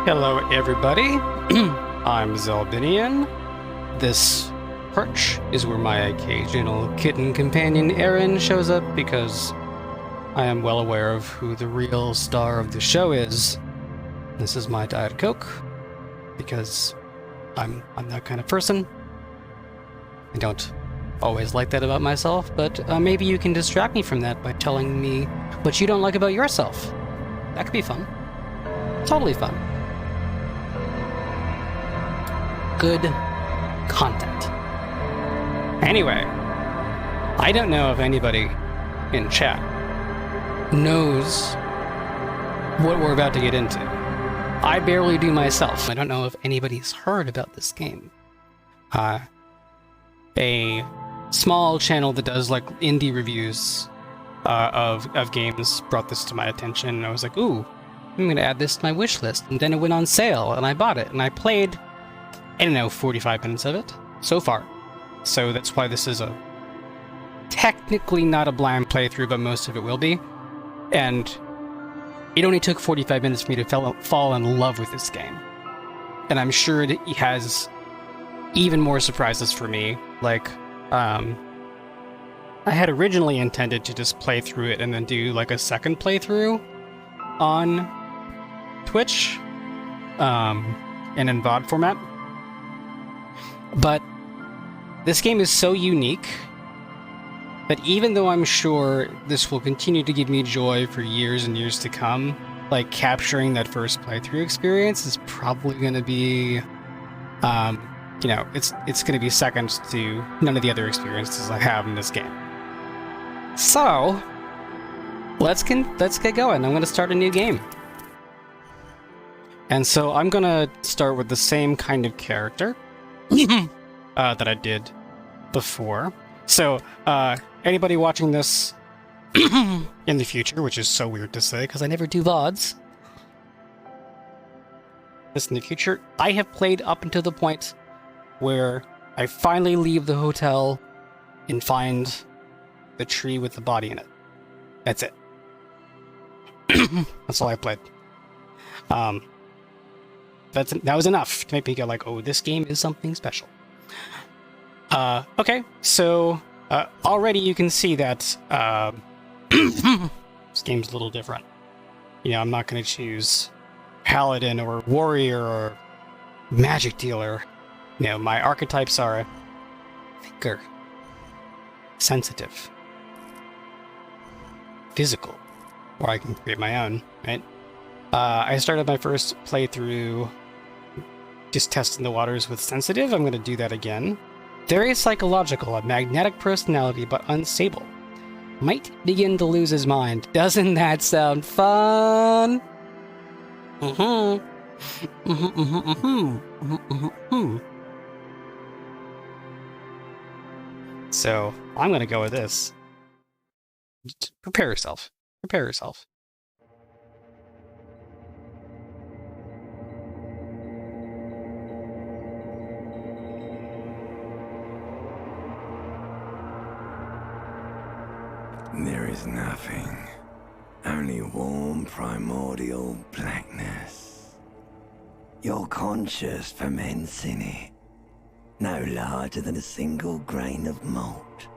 Hello, everybody. I'm Zelbinian. This perch is where my occasional kitten companion Erin shows up because I am well aware of who the real star of the show is. This is my Diet Coke because I'm that kind of person. I don't always like that about myself, but maybe you can distract me from that by telling me what you don't like about yourself. That could be fun. Totally fun. Good content. Anyway, I don't know if anybody in chat knows what we're about to get into. I barely do myself. I don't know if anybody's heard about this game. A small channel that does like indie reviews of games brought this to my attention, and I was like, ooh, I'm gonna add this to my wish list. And then it went on sale, and I bought it, and I played, I don't know, 45 minutes of it so far. So that's why this is technically not a blind playthrough, but most of it will be. And it only took 45 minutes for me to fall in love with this game. And I'm sure it has even more surprises for me. Like, I had originally intended to just play through it and then do like a second playthrough on Twitch, and in VOD format. But this game is so unique that even though I'm sure this will continue to give me joy for years and years to come, like capturing that first playthrough experience is probably going to be, it's going to be second to none of the other experiences I have in this game. So let's get going. I'm going to start a new game. And so I'm going to start with the same kind of character that I did before. So anybody watching this in the future, which is so weird to say because I never do VODs. This in the future, I have played up until the point where I finally leave the hotel and find the tree with the body in it. That's it. That's all I played. That was enough to make me go like, oh, this game is something special. Okay, so already you can see that this game's a little different. You know, I'm not going to choose paladin or warrior or magic dealer. You know, my archetypes are thinker, sensitive, physical, or I can create my own, right? I started my first playthrough just testing the waters with sensitive. I'm going to do that again. Very psychological, a magnetic personality, but unstable. Might begin to lose his mind. Doesn't that sound fun? So, I'm going to go with this. Prepare yourself. Prepare yourself. There is nothing, only warm primordial blackness. Your conscious ferments in it, no larger than a single grain of malt.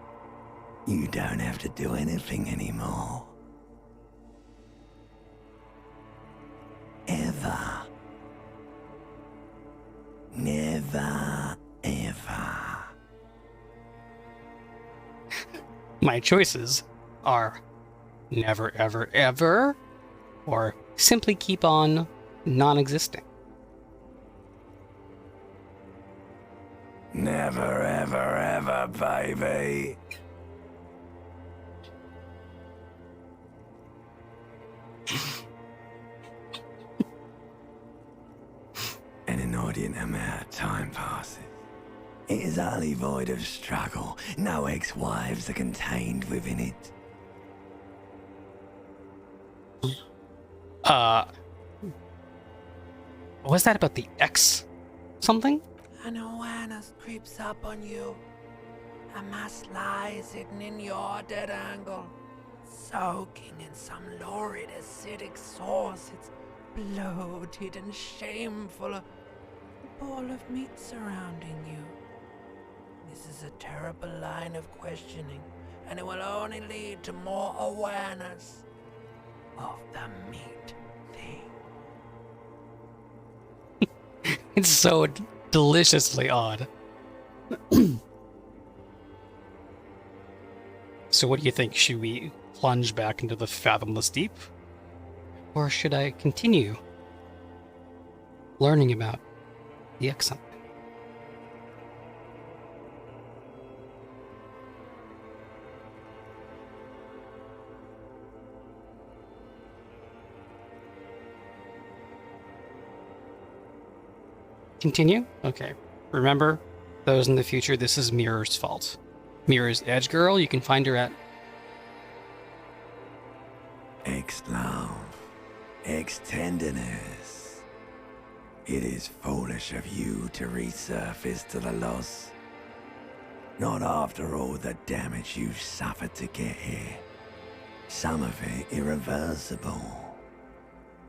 You don't have to do anything anymore. Ever. Never, ever. My choices are never, ever, ever, or simply keep on non-existing. Never, ever, ever, baby. An inordinate amount of time passes. It is utterly void of struggle. No ex-wives are contained within it. What was that about the X something? An awareness creeps up on you. A mass lies hidden in your dead angle, soaking in some lurid acidic source. Its bloated and shameful, a ball of meat surrounding you. This is a terrible line of questioning, and it will only lead to more awareness of the meat thing. It's so deliciously odd. So what do you think? Should we plunge back into the fathomless deep? Or should I continue learning about the excellent? Continue? Okay. Remember, those in the future, this is Mirror's fault. Mirror's edge girl, you can find her at... Ex-love, ex-tenderness. It is foolish of you to resurface to the loss. Not after all the damage you've suffered to get here. Some of it irreversible.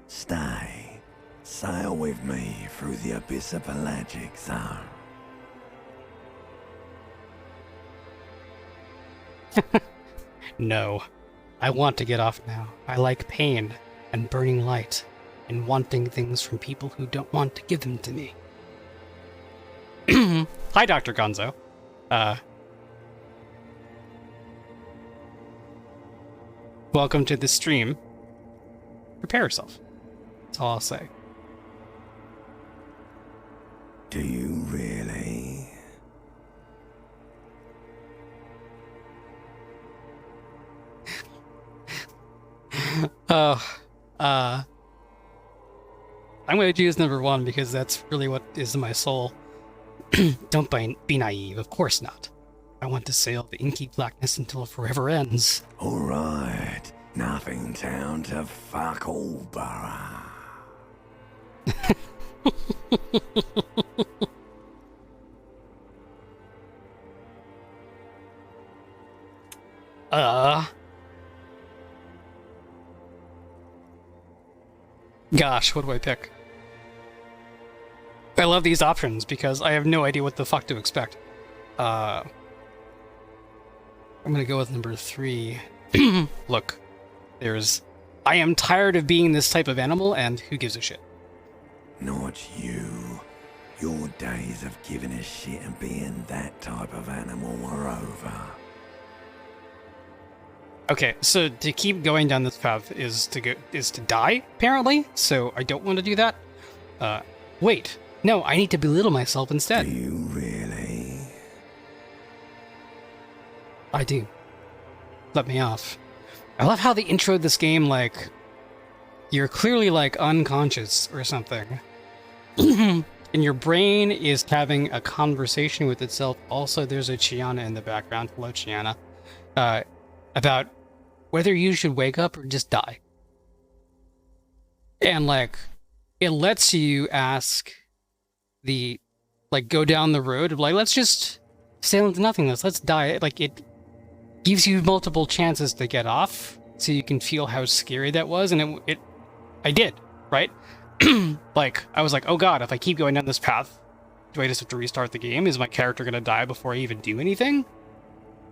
Stay. Sail with me through the abyss of pelagic zone. No. I want to get off now. I like pain and burning light and wanting things from people who don't want to give them to me. Hi, Dr. Gonzo. Welcome to the stream. Prepare yourself. That's all I'll say. Do you really? I'm going to choose number one because that's really what is in my soul. Don't be naive, of course not. I want to sail the inky blackness until it forever ends. Alright, nothing down to fuck all, Borough. Gosh, what do I pick? I love these options because I have no idea what the fuck to expect. I'm gonna go with number 3. Look, there's... I am tired of being this type of animal, and who gives a shit? Not you. Your days of giving a shit and being that type of animal are over. Okay, so to keep going down this path is to die, apparently. So I don't want to do that. Wait, no, I need to belittle myself instead. Do you really? I do. Let me off. I love how they intro this game like you're clearly like unconscious or something. And your brain is having a conversation with itself. Also, there's a Chiana in the background. Hello, Chiana. About whether you should wake up or just die. And like, it lets you ask the, like, go down the road of like, let's just sail into nothingness. Let's die. Like, it gives you multiple chances to get off so you can feel how scary that was. And I did, right? Like, I was like, oh god, if I keep going down this path, do I just have to restart the game? Is my character going to die before I even do anything?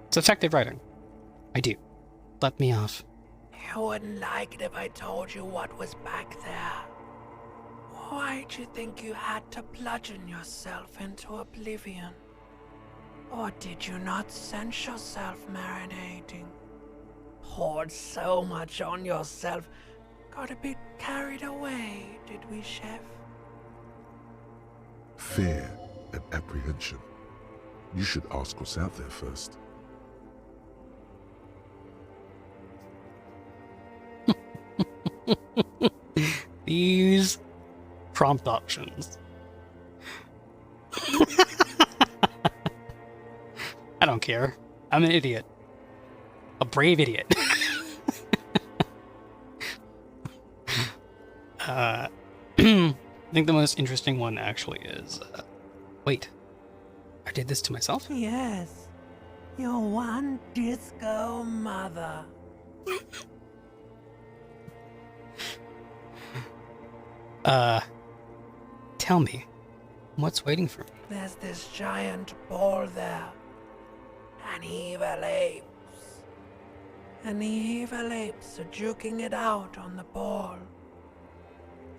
It's effective writing. I do. Let me off. You wouldn't like it if I told you what was back there. Why'd you think you had to bludgeon yourself into oblivion? Or did you not sense yourself marinating? Poured so much on yourself, got a bit carried away, did we, Chef? Fear and apprehension. You should ask what's out there first. These prompt options. I don't care. I'm an idiot. A brave idiot. I think the most interesting one actually is... wait. I did this to myself? Yes. Your one disco mother. Tell me, what's waiting for me? There's this giant ball there. And evil apes. And the evil apes are juking it out on the ball.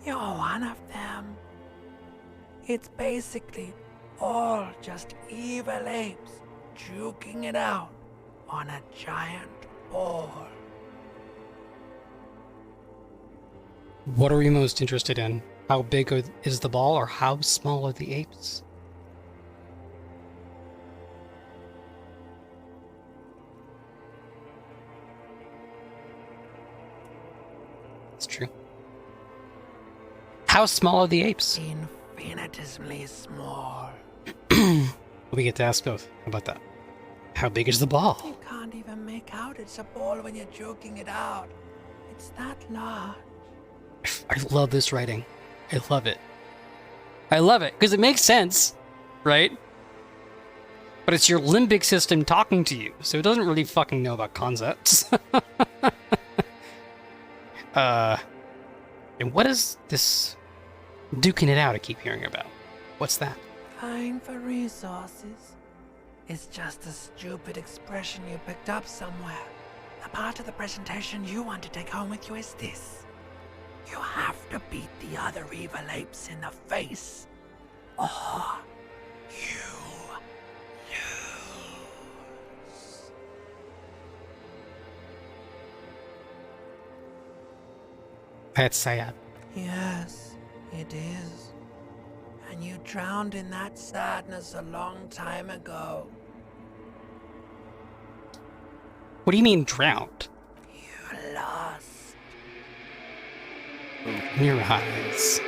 You're one of them. It's basically all just evil apes juking it out on a giant ball. What are we most interested in? How big is the ball, or how small are the apes? It's true. How small are the apes? Infinitesimally small. We get to ask both. How about that? How big is the ball? You can't even make out it's a ball when you're joking it out. It's that large. I love this writing. I love it. I love it because it makes sense, right? But it's your limbic system talking to you, so it doesn't really fucking know about concepts. And what is this duking it out I keep hearing about? What's that? Vying for resources. It's just a stupid expression you picked up somewhere. The part of the presentation you want to take home with you is this. You have to beat the other evil apes in the face, or you lose. That's sad. Yes, it is. And you drowned in that sadness a long time ago. What do you mean drowned? You lost. Open your eyes.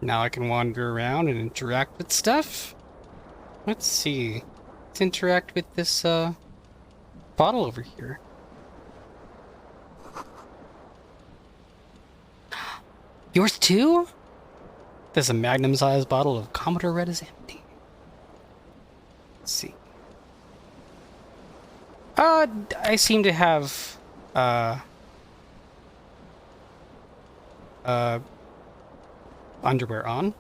Now I can wander around and interact with stuff. Let's see. Let's interact with this bottle over here. Yours too? There's a magnum-sized bottle of Commodore Red is empty. Let's see. I seem to have underwear on.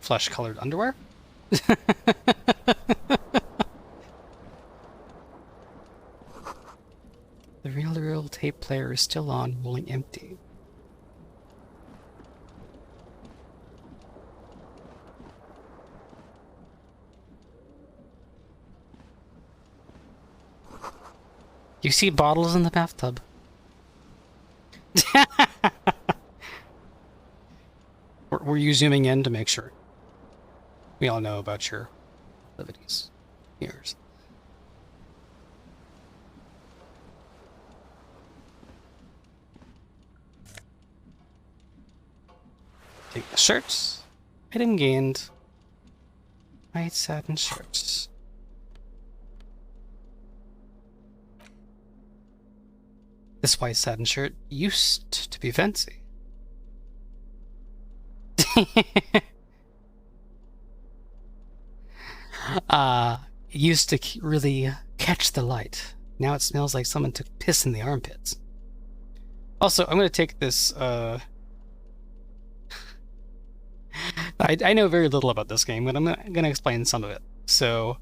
Flesh-colored underwear. The reel-to-reel tape player is still on, rolling empty. You see bottles in the bathtub. Were you zooming in to make sure? We all know about your proclivities. Yours. Take the shirts. Item gained. White satin shirts. This white satin shirt used to be fancy. Used to really catch the light. Now it smells like someone took piss in the armpits. Also, I'm going to take this, I know very little about this game, but I'm going to explain some of it. So,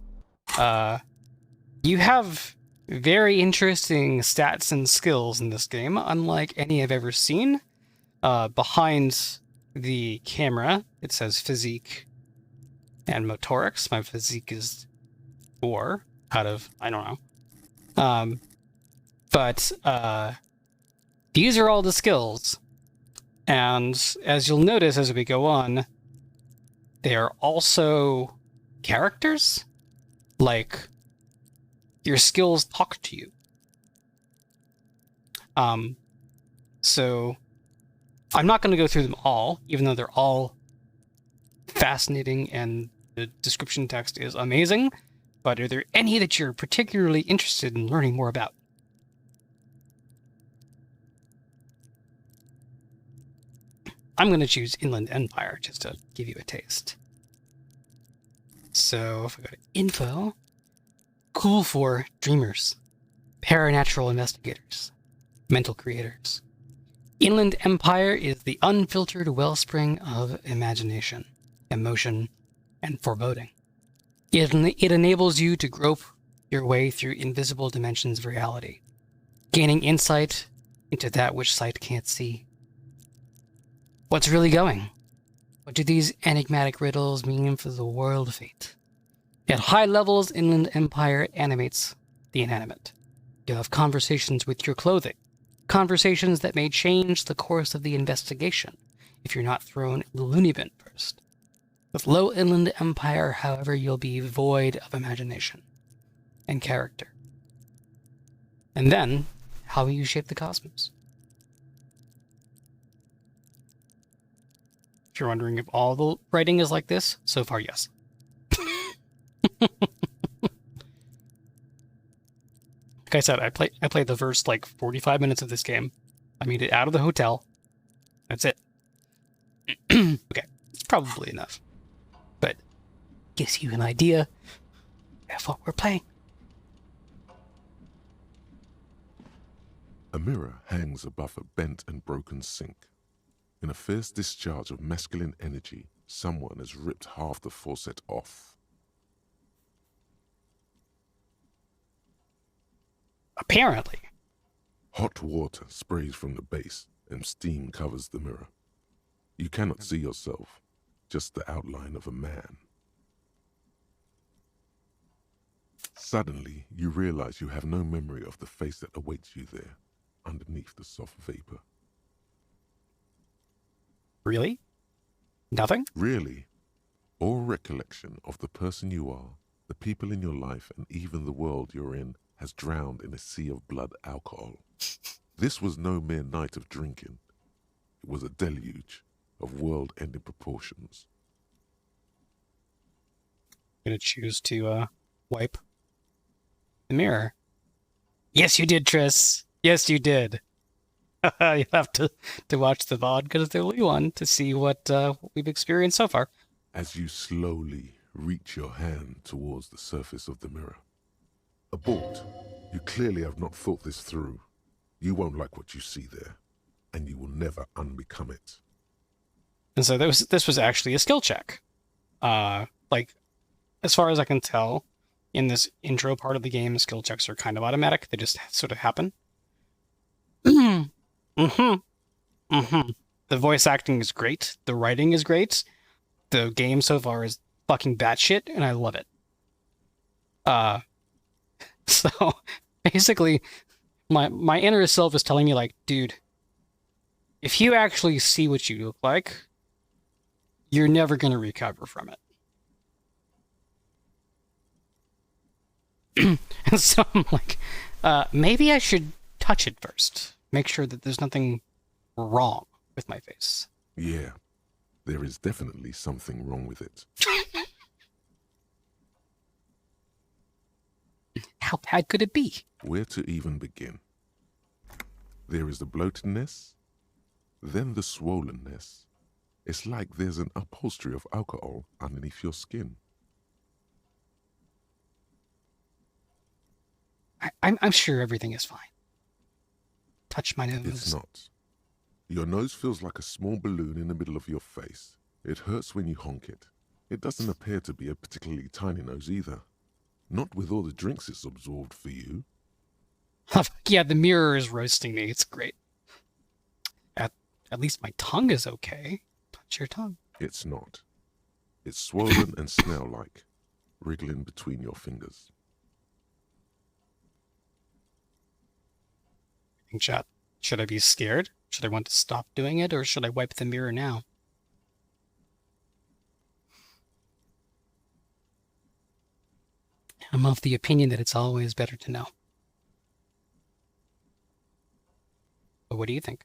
you have very interesting stats and skills in this game, unlike any I've ever seen. Behind the camera, it says physique and motorics. My physique is 4 out of, I don't know. But these are all the skills. And as you'll notice as we go on, they are also characters. Like, your skills talk to you. So I'm not going to go through them all, even though they're all fascinating and The description text is amazing, but are there any that you're particularly interested in learning more about? I'm going to choose Inland Empire just to give you a taste. So if I go to info, cool for dreamers, paranatural investigators, mental creators. Inland Empire is the unfiltered wellspring of imagination, emotion, and foreboding. It enables you to grope your way through invisible dimensions of reality, gaining insight into that which sight can't see. What's really going? What do these enigmatic riddles mean for the world of fate? At high levels, Inland Empire animates the inanimate. You have conversations with your clothing, conversations that may change the course of the investigation if you're not thrown in the loony bin first. With low Inland Empire, however, you'll be void of imagination and character. And then, how will you shape the cosmos? If you're wondering if all the writing is like this, so far, yes. Like I said, I played the first, 45 minutes of this game. I made it out of the hotel. That's it. Okay, it's probably enough. But gives you an idea of what we're playing. A mirror hangs above a bent and broken sink. In a fierce discharge of masculine energy, someone has ripped half the faucet off. Apparently. Hot water sprays from the base and steam covers the mirror. You cannot see yourself, just the outline of a man. Suddenly, you realize you have no memory of the face that awaits you there, underneath the soft vapor. Really? Nothing? Really? All recollection of the person you are, the people in your life, and even the world you're in has drowned in a sea of blood alcohol. This was no mere night of drinking. It was a deluge of world-ending proportions. I'm gonna choose to wipe the mirror. Yes, you did, Triss. Yes, you did. You have to watch the VOD because they're the one to see what we've experienced so far. As you slowly reach your hand towards the surface of the mirror. Abort. You clearly have not thought this through. You won't like what you see there, and you will never unbecome it. And so this was actually a skill check. As far as I can tell, in this intro part of the game, skill checks are kind of automatic. They just sort of happen. The voice acting is great. The writing is great. The game so far is fucking batshit, and I love it. So basically, my inner self is telling me, like, dude, if you actually see what you look like, you're never going to recover from it. And so I'm like, maybe I should touch it first. Make sure that there's nothing wrong with my face. Yeah, there is definitely something wrong with it. How bad could it be? Where to even begin? There is the bloatedness, then the swollenness. It's like there's an upholstery of alcohol underneath your skin. I'm sure everything is fine. Touch my nose. It's not. Your nose feels like a small balloon in the middle of your face. It hurts when you honk it. It doesn't appear to be a particularly tiny nose either. Not with all the drinks it's absorbed for you. Yeah, the mirror is roasting me. It's great. At least my tongue is okay. Touch your tongue. It's not. It's swollen and snail-like, wriggling between your fingers. Chat. Should I be scared? Should I want to stop doing it, or should I wipe the mirror now? I'm of the opinion that it's always better to know. But what do you think?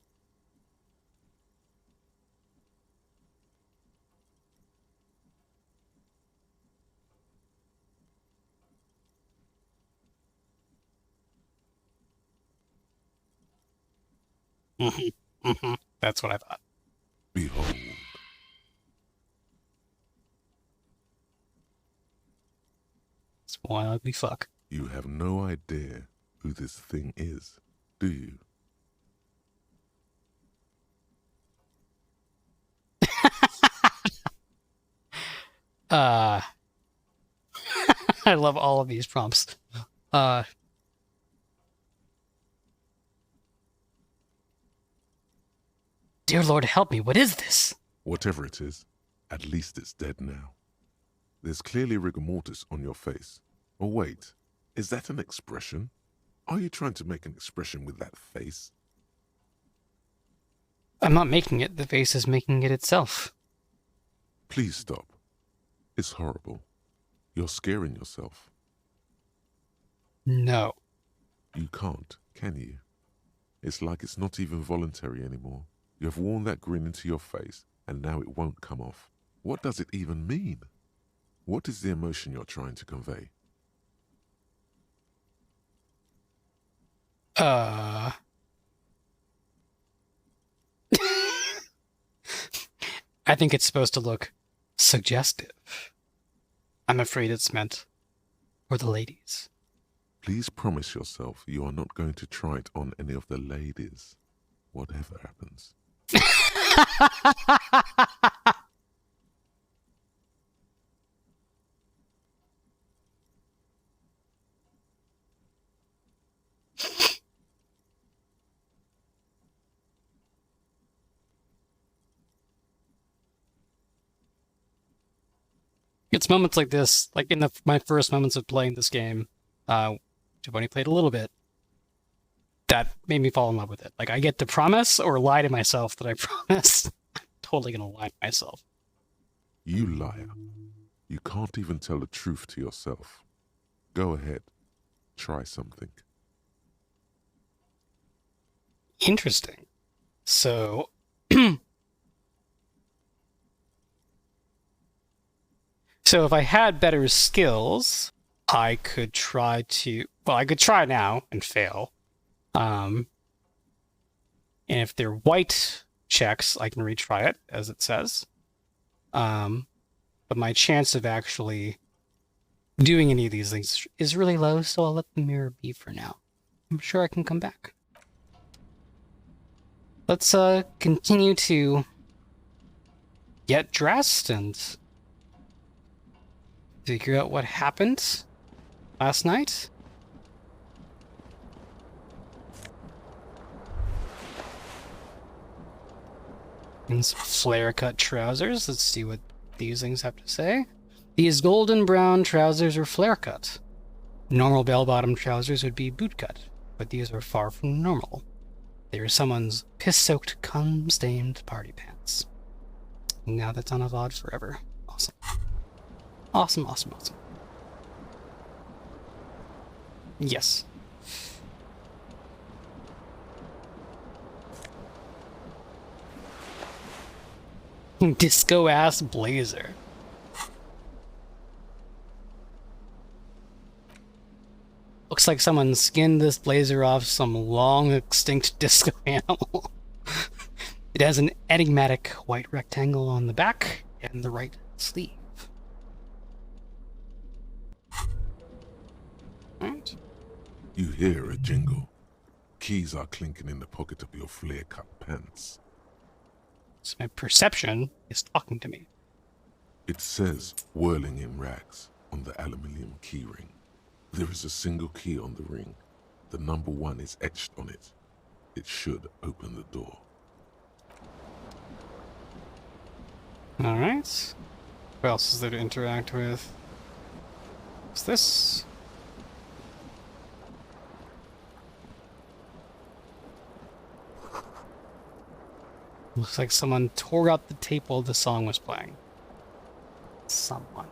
That's what I thought. Behold, It's one ugly fuck. you have no idea who this thing is, do you? I love all of these prompts. Dear Lord, help me. What is this? Whatever it is, at least it's dead now. There's clearly rigor mortis on your face. Oh wait, is that an expression? Are you trying to make an expression with that face? I'm not making it. The face is making it itself. Please stop. It's horrible. You're scaring yourself. No. You can't, can you? It's like it's not even voluntary anymore. You have worn that grin into your face, and now it won't come off. What does it even mean? What is the emotion you're trying to convey? I think it's supposed to look suggestive. I'm afraid it's meant for the ladies. Please promise yourself you are not going to try it on any of the ladies, whatever happens. It's moments like this, like in my first moments of playing this game, which I've only played a little bit, that made me fall in love with it. Like, I get to promise or lie to myself that I promise. I'm totally gonna lie to myself. You liar. You can't even tell the truth to yourself. Go ahead. Try something. Interesting. So, so if I had better skills, I could try to, well, I could try now and fail. And if they're white checks, I can retry it, as it says. But my chance of actually doing any of these things is really low, so I'll let the mirror be for now. I'm sure I can come back. Let's continue to get dressed and figure out what happened last night. And some flare-cut trousers. Let's see what these things have to say. These golden brown trousers are flare-cut. Normal bell-bottom trousers would be boot-cut, but these are far from normal. They are someone's piss-soaked, cum-stained party pants. Now that's on a VOD forever. Awesome. Awesome, awesome, awesome. Yes. Disco-ass blazer. Looks like someone skinned this blazer off some long-extinct disco animal. It has an enigmatic white rectangle on the back and the right sleeve. Alright. You hear a jingle. Keys are clinking in the pocket of your flare-cut pants. So my perception is talking to me. It says whirling in rags on the aluminium keyring. There is a single key on the ring. The number 1 is etched on it. It should open the door. Alright. What else is there to interact with? What's this? Looks like someone tore out the tape while the song was playing. Someone.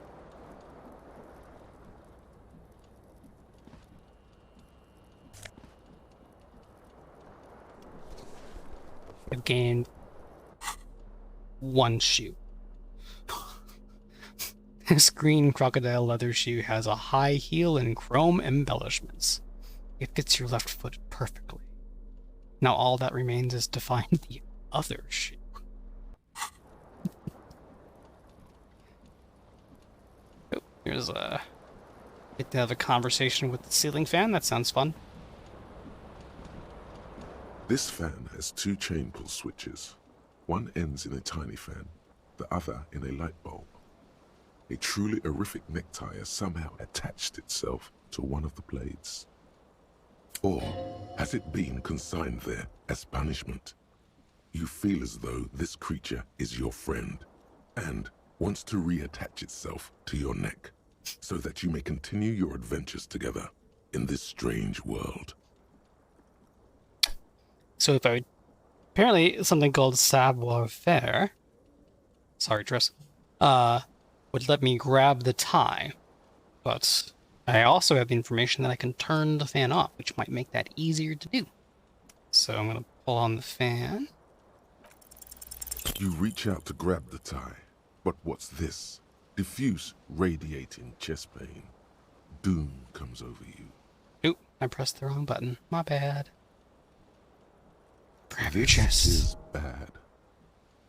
I've gained 1 shoe. This green crocodile leather shoe has a high heel and chrome embellishments. It fits your left foot perfectly. Now all that remains is to find the other shoe. Oh, here's get to have a conversation with the ceiling fan. That sounds fun. This fan has two chain pull switches. One ends in a tiny fan, the other in a light bulb. A truly horrific necktie has somehow attached itself to one of the blades. Or has it been consigned there as punishment? You feel as though this creature is your friend and wants to reattach itself to your neck so that you may continue your adventures together in this strange world. So if I would, apparently something called savoir-faire, sorry Tris, would let me grab the tie, but I also have the information that I can turn the fan off, which might make that easier to do. So I'm gonna pull on the fan. You reach out to grab the tie, but what's this? Diffuse, radiating chest pain. Doom comes over you. Oop, I pressed the wrong button. My bad. Grab your This chest. is bad.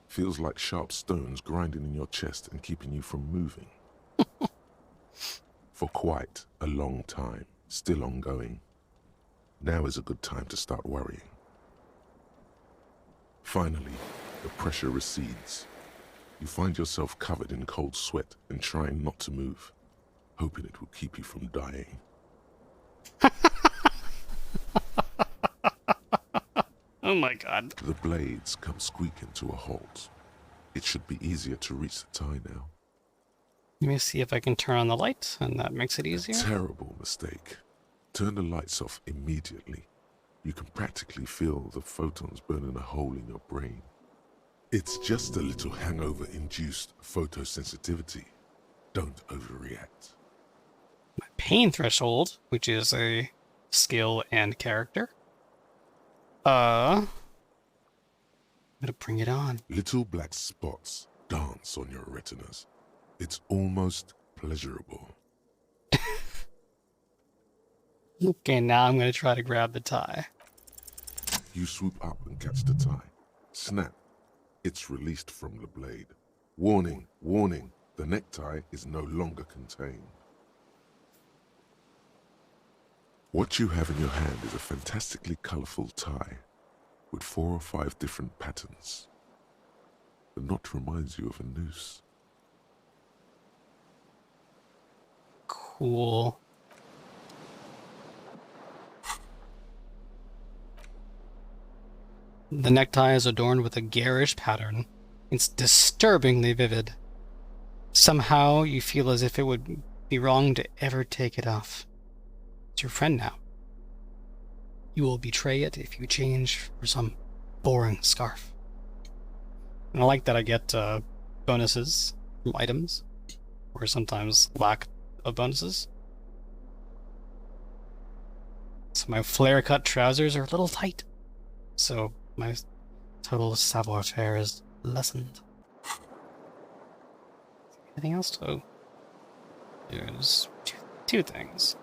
Feels like sharp stones grinding in your chest and keeping you from moving. For quite a long time, still ongoing. Now is a good time to start worrying. Finally, the pressure recedes. You find yourself covered in cold sweat and trying not to move, hoping it will keep you from dying. Oh my god. The blades come squeaking to a halt. It should be easier to reach the tie now. Let me see if I can turn on the light, and that makes it A easier. terrible mistake. Turn the lights off immediately. You can practically feel the photons burning a hole in your brain. It's just a little hangover-induced photosensitivity. Don't overreact. My pain threshold, which is a skill and character. I'm gonna bring it on. Little black spots dance on your retinas. It's almost pleasurable. Okay, now I'm gonna try to grab the tie. You swoop up and catch the tie. Snap. It's released from the blade. Warning, warning, the necktie is no longer contained. What you have in your hand is a fantastically colorful tie with 4 or 5 different patterns. The knot reminds you of a noose. Cool. The necktie is adorned with a garish pattern. It's disturbingly vivid. Somehow you feel as if it would be wrong to ever take it off. It's your friend now. You will betray it if you change for some boring scarf. And I like that I get bonuses from items, or sometimes lack of bonuses. So my flare-cut trousers are a little tight, so my total savoir-faire is lessened. Anything else? Oh, there's two things.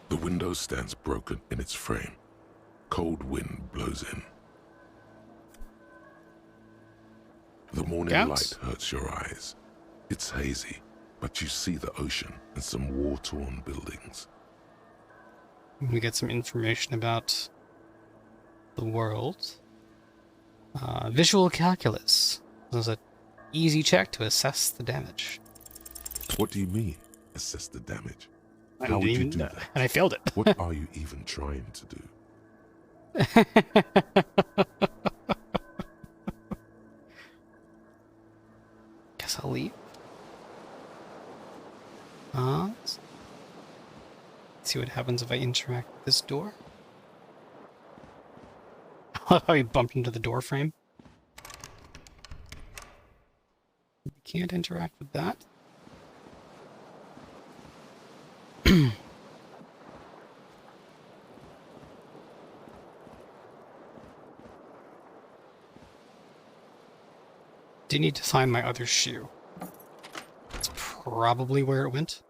The window stands broken in its frame. Cold wind blows in. The morning Counts. light hurts your eyes. It's hazy, but you see the ocean and some war-torn buildings. We get some information about the world. Visual calculus. This is an easy check to assess the damage. What do you mean, assess the damage? I How would didn't you even do know, that? and I failed it. What are you even trying to do? Guess I'll leave. Let's see what happens if I interact with this door. I love how he bumped into the door frame. We can't interact with that. Do need to find my other shoe. That's probably where it went.